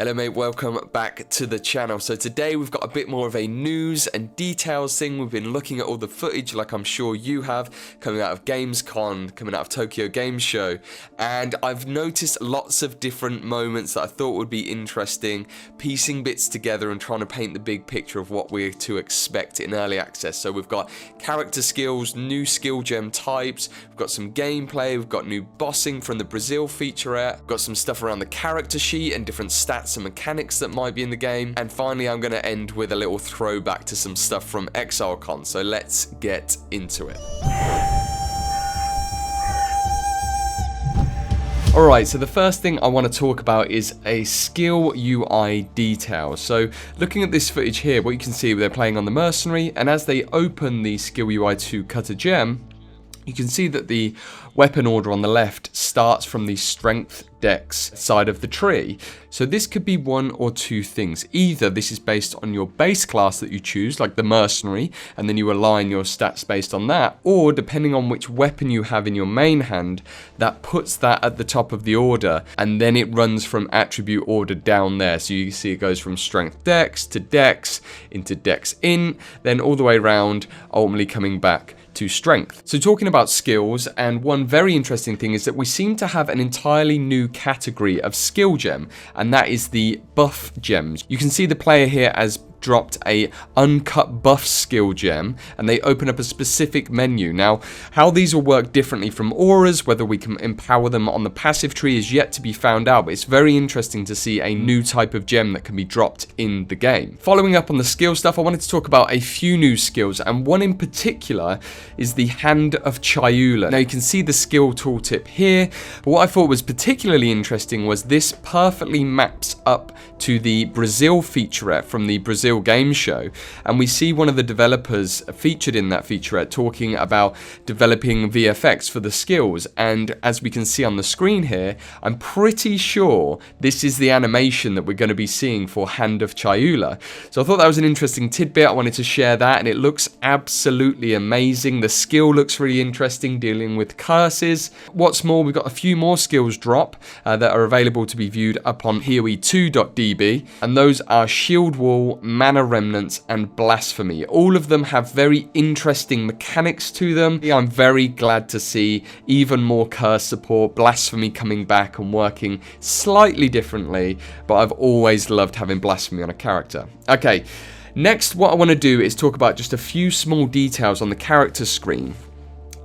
Hello mate, welcome back to the channel. So today we've got a bit more of a news and details thing. We've been looking at all the footage, like I'm sure you have, coming out of Gamescom, coming out of Tokyo Games Show, and I've noticed lots of different moments that I thought would be interesting, piecing bits together and trying to paint the big picture of what we're to expect in early access. So we've got character skills, new skill gem types, we've got some gameplay, we've got new bossing from the Brazil featurette, we've got some stuff around the character sheet and different stats and mechanics that might be in the game, and finally I'm going to end with a little throwback to some stuff from ExileCon, so let's get into it. Alright, so the first thing I want to talk about is a skill UI detail. So looking at this footage here, what you can see, they're playing on the mercenary, and as they open the skill UI to cut a gem, you can see that the weapon order on the left starts from the strength dex side of the tree. So this could be one or two things. Either this is based on your base class that you choose, like the mercenary, and then you align your stats based on that, or depending on which weapon you have in your main hand, that puts that at the top of the order, and then it runs from attribute order down there. So you see it goes from strength dex to dex, into dex in, then all the way around, ultimately coming back to strength. So talking about skills, and one very interesting thing is that we seem to have an entirely new category of skill gem, and that is the buff gems. You can see the player here as dropped a uncut buff skill gem, and they open up a specific menu. Now, how these will work differently from auras, whether we can empower them on the passive tree, is yet to be found out, but it's very interesting to see a new type of gem that can be dropped in the game. Following up on the skill stuff, I wanted to talk about a few new skills, and one in particular is the Hand of Chayula. Now, you can see the skill tooltip here, but what I thought was particularly interesting was this perfectly maps up to the Brazil featurette from the Brazil Games Show, and we see one of the developers featured in that featurette talking about developing VFX for the skills, and as we can see on the screen here, I'm pretty sure this is the animation that we're going to be seeing for Hand of Chayula. So I thought that was an interesting tidbit. I wanted to share that, and it looks absolutely amazing. The skill looks really interesting, dealing with curses. What's more, we've got a few more skills drop that are available to be viewed up on PoE2.db, and those are Shield Wall, Mana Remnants, and Blasphemy. All of them have very interesting mechanics to them. I'm very glad to see even more curse support, Blasphemy coming back and working slightly differently, but I've always loved having Blasphemy on a character. Okay, next what I want to do is talk about just a few small details on the character screen.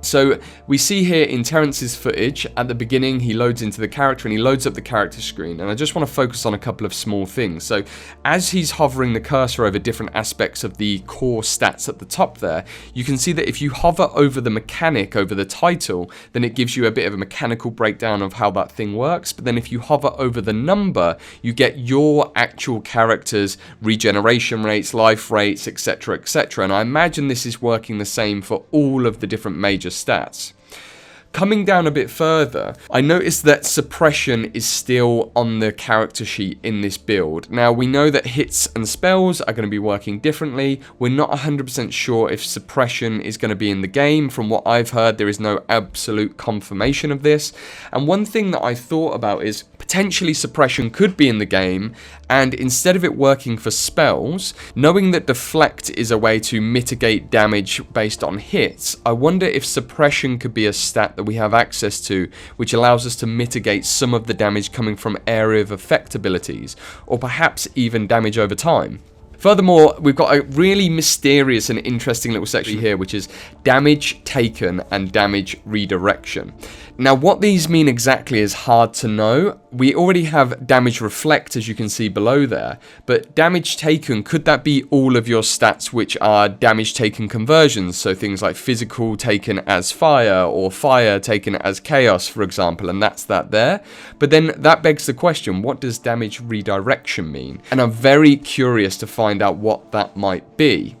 So we see here in Terrence's footage, at the beginning he loads into the character and he loads up the character screen, and I just want to focus on a couple of small things. So as he's hovering the cursor over different aspects of the core stats at the top there, you can see that if you hover over the mechanic, over the title, then it gives you a bit of a mechanical breakdown of how that thing works, but then if you hover over the number, you get your actual character's regeneration rates, life rates, etc, etc, and I imagine this is working the same for all of the different major stats. Coming down a bit further, I noticed that suppression is still on the character sheet in this build. Now, we know that hits and spells are going to be working differently. We're not 100% sure if suppression is going to be in the game. From what I've heard, there is no absolute confirmation of this. And one thing that I thought about is potentially suppression could be in the game, and instead of it working for spells, knowing that deflect is a way to mitigate damage based on hits, I wonder if suppression could be a stat that we have access to, which allows us to mitigate some of the damage coming from area of effect abilities, or perhaps even damage over time. Furthermore, we've got a really mysterious and interesting little section here, which is damage taken and damage redirection. Now, what these mean exactly is hard to know. We already have damage reflect, as you can see below there, but damage taken, could that be all of your stats which are damage taken conversions? So things like physical taken as fire, or fire taken as chaos, for example, and that's that there. But then that begs the question, what does damage redirection mean? And I'm very curious to find out what that might be.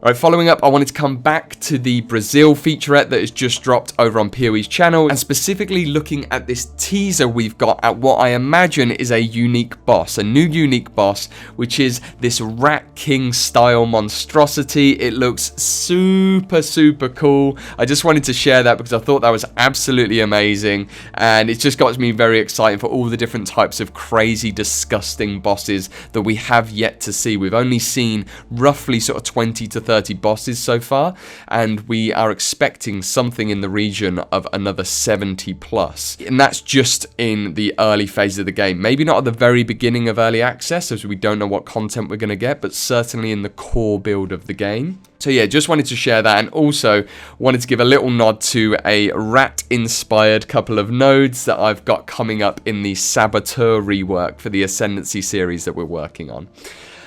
Alright, following up, I wanted to come back to the Brazil featurette that has just dropped over on PoE's channel, and specifically looking at this teaser we've got at what I imagine is a unique boss, a new unique boss, which is this Rat King style monstrosity. It looks super, super cool. I just wanted to share that because I thought that was absolutely amazing, and it just got me very excited for all the different types of crazy, disgusting bosses that we have yet to see. We've only seen roughly sort of 20 to 30 bosses so far, and we are expecting something in the region of another 70 plus, and that's just in the early phase of the game. Maybe not at the very beginning of early access, as we don't know what content we're going to get, but certainly in the core build of the game. So yeah, just wanted to share that, and also wanted to give a little nod to a rat-inspired couple of nodes that I've got coming up in the Saboteur rework for the Ascendancy series that we're working on.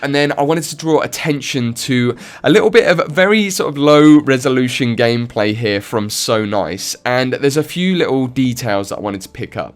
And then I wanted to draw attention to a little bit of very sort of low resolution gameplay here from So Nice, and there's a few little details that I wanted to pick up.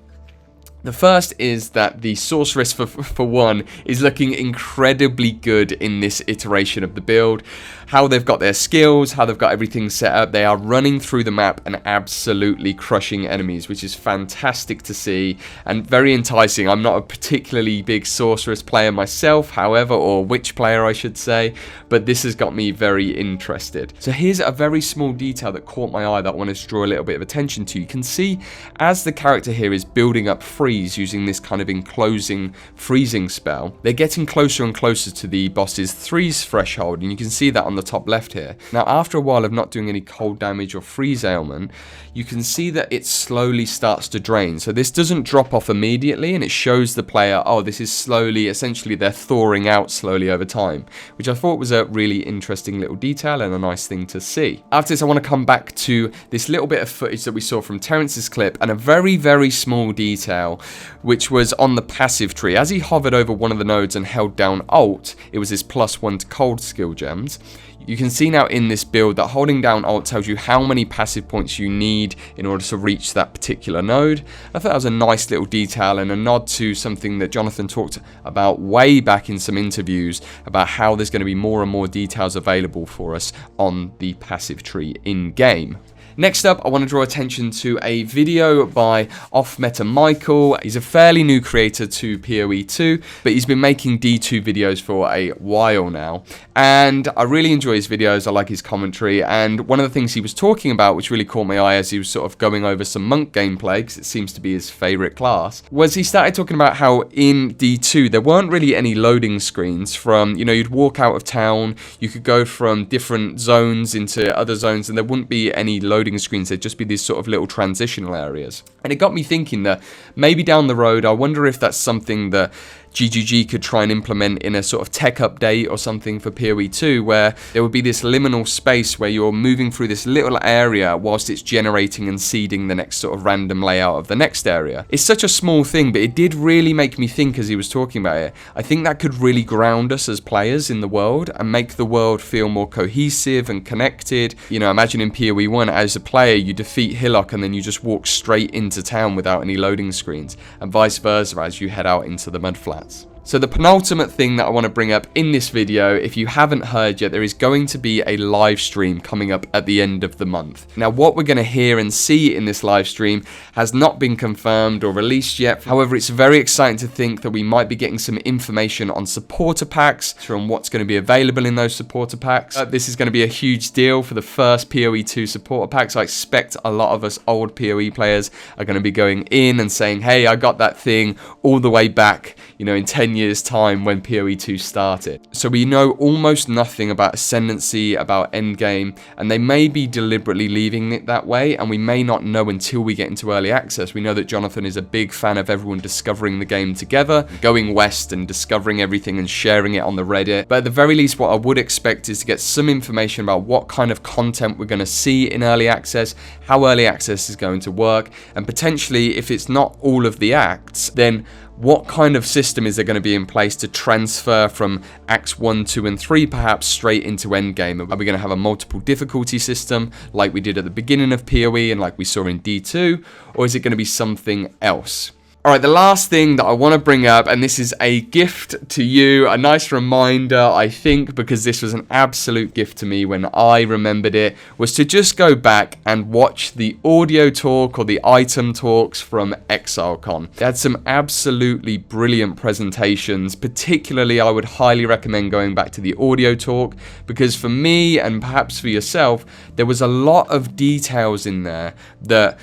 The first is that the Sorceress, for one, is looking incredibly good in this iteration of the build. How they've got their skills, how they've got everything set up. They are running through the map and absolutely crushing enemies, which is fantastic to see and very enticing. I'm not a particularly big Sorceress player myself, however, or witch player I should say, but this has got me very interested. So here's a very small detail that caught my eye that I wanted to draw a little bit of attention to. You can see as the character here is building up freeze using this kind of enclosing freezing spell, they're getting closer and closer to the boss's freeze threshold, and you can see that on the top left here. Now after a while of not doing any cold damage or freeze ailment, you can see that it slowly starts to drain. So this doesn't drop off immediately, and it shows the player, oh, this is slowly, essentially they're thawing out slowly over time, which I thought was a really interesting little detail and a nice thing to see. After this, I want to come back to this little bit of footage that we saw from Terrence's clip, and a very, very small detail, which was on the passive tree. As he hovered over one of the nodes and held down Alt, it was his +1 to cold skill gems. You can see now in this build that holding down Alt tells you how many passive points you need in order to reach that particular node. I thought that was a nice little detail and a nod to something that Jonathan talked about way back in some interviews about how there's going to be more and more details available for us on the passive tree in-game. Next up, I want to draw attention to a video by OffMeta Michael. He's a fairly new creator to PoE 2, but he's been making D2 videos for a while now. And I really enjoy his videos, I like his commentary, and one of the things he was talking about, which really caught my eye as he was sort of going over some monk gameplay, because it seems to be his favourite class, was he started talking about how in D2 there weren't really any loading screens from, you know, you'd walk out of town, you could go from different zones into other zones, and there wouldn't be any loading screens, there'd just be these sort of little transitional areas. And it got me thinking that maybe down the road, I wonder if that's something that GGG could try and implement in a sort of tech update or something for PoE 2, where there would be this liminal space where you're moving through this little area whilst it's generating and seeding the next sort of random layout of the next area. It's such a small thing, but it did really make me think as he was talking about it. I think that could really ground us as players in the world and make the world feel more cohesive and connected. You know, imagine in PoE 1, as a player, you defeat Hillock and then you just walk straight into town without any loading screens, and vice versa as you head out into the mudflats. So the penultimate thing that I want to bring up in this video, if you haven't heard yet, there is going to be a live stream coming up at the end of the month. Now what we're going to hear and see in this live stream has not been confirmed or released yet. However, it's very exciting to think that we might be getting some information on supporter packs, from what's going to be available in those supporter packs. This is going to be a huge deal for the first PoE 2 supporter packs. I expect a lot of us old PoE players are going to be going in and saying, hey, I got that thing all the way back, you know, in 10 years time when PoE 2 started. So we know almost nothing about Ascendancy, about Endgame, and they may be deliberately leaving it that way, and we may not know until we get into early access. We know that Jonathan is a big fan of everyone discovering the game together, going west and discovering everything and sharing it on the Reddit. But at the very least, what I would expect is to get some information about what kind of content we're going to see in early access, how early access is going to work, and potentially, if it's not all of the acts, then what kind of system is there going to be in place to transfer from Acts 1, 2, and 3 perhaps straight into Endgame? Are we going to have a multiple difficulty system like we did at the beginning of PoE and like we saw in D2? Or is it going to be something else? Alright, the last thing that I want to bring up, and this is a gift to you, a nice reminder, I think, because this was an absolute gift to me when I remembered it, was to just go back and watch the audio talk or the item talks from ExileCon. They had some absolutely brilliant presentations. Particularly, I would highly recommend going back to the audio talk, because for me, and perhaps for yourself, there was a lot of details in there that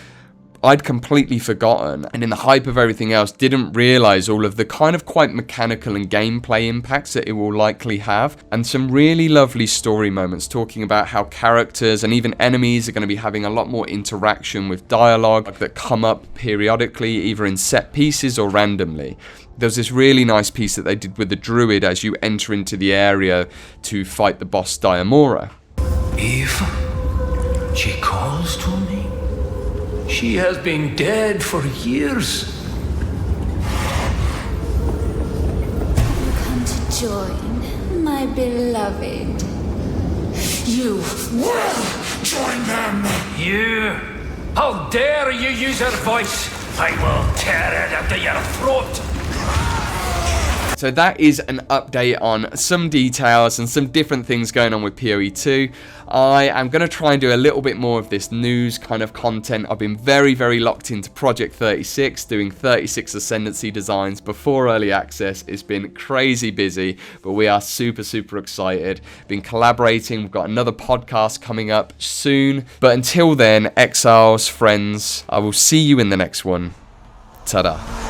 I'd completely forgotten, and in the hype of everything else, didn't realize all of the kind of quite mechanical and gameplay impacts that it will likely have, and some really lovely story moments talking about how characters and even enemies are going to be having a lot more interaction with dialogue that come up periodically, either in set pieces or randomly. There's this really nice piece that they did with the druid as you enter into the area to fight the boss Diamora. Eve, she calls to me. She has been dead for years. Come to join, my beloved. You will join them. You? How dare you use her voice? I will tear it out of your throat. So that is an update on some details and some different things going on with PoE 2. I am going to try and do a little bit more of this news kind of content. I've been very, very locked into Project 36, doing 36 Ascendancy designs before early access. It's been crazy busy, but we are super, super excited. Been collaborating. We've got another podcast coming up soon. But until then, Exiles, friends, I will see you in the next one. Ta-da.